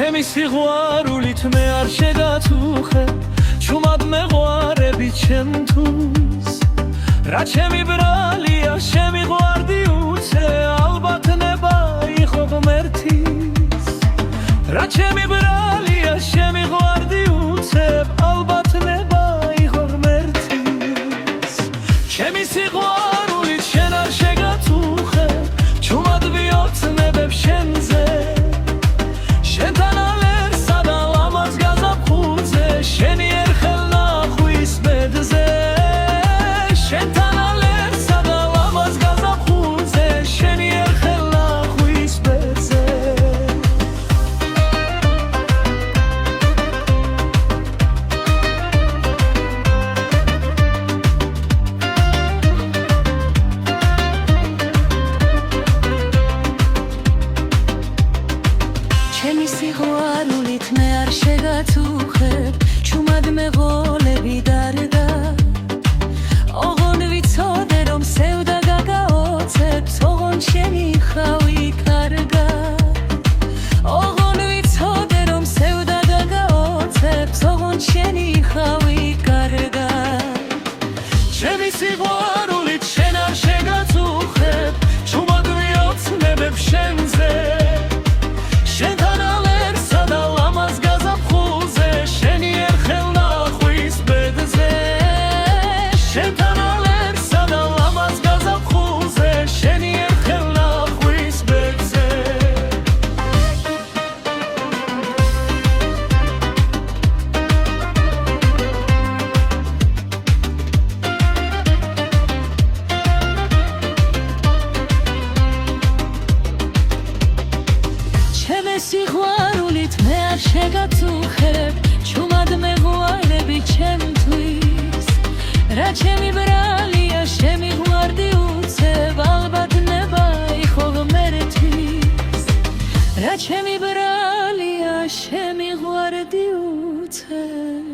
ჩემი სიყვარულით მე არ შეგაწუხებ ჩუმად მეყვარები ჩემთვის რა ჩემი ბრალია შემიყვარდი უცე ალბათ ნება იყო ღმერთის რა ჩემი ბრალია შემიყვარდი უცე ალბათ ნება იყო ღმერთის ჩემი სიყვარულით შენ არ შეგაწუხებ ჩუმად ვიოცნებებ შენზე ჩემი სიყვარულით მე არ შეგაწუხებ ჩუმად მეღოლები დარდა ოღონ ვიცოდე რომ სევდა გაგაოცებ ოღონ შენი ხავი კარგა ოღონ ვიცოდე რომ სევდა გაგაოცებ ოღონ შენი ხავი კარგა ჩემი სიყვარულით შენ არ შეგაწუხებ ჩუმად ვიოცნებებ შენზე სიყვარულით მე არ შეგაწუხებ ჩუმად მეღვარები ჩემთვის რა ჩემი ბრალია შემიყვარდი უცებ ალბათ ნება იყო ღმერთის რა ჩემი ბრალია შემიყვარდი უცებ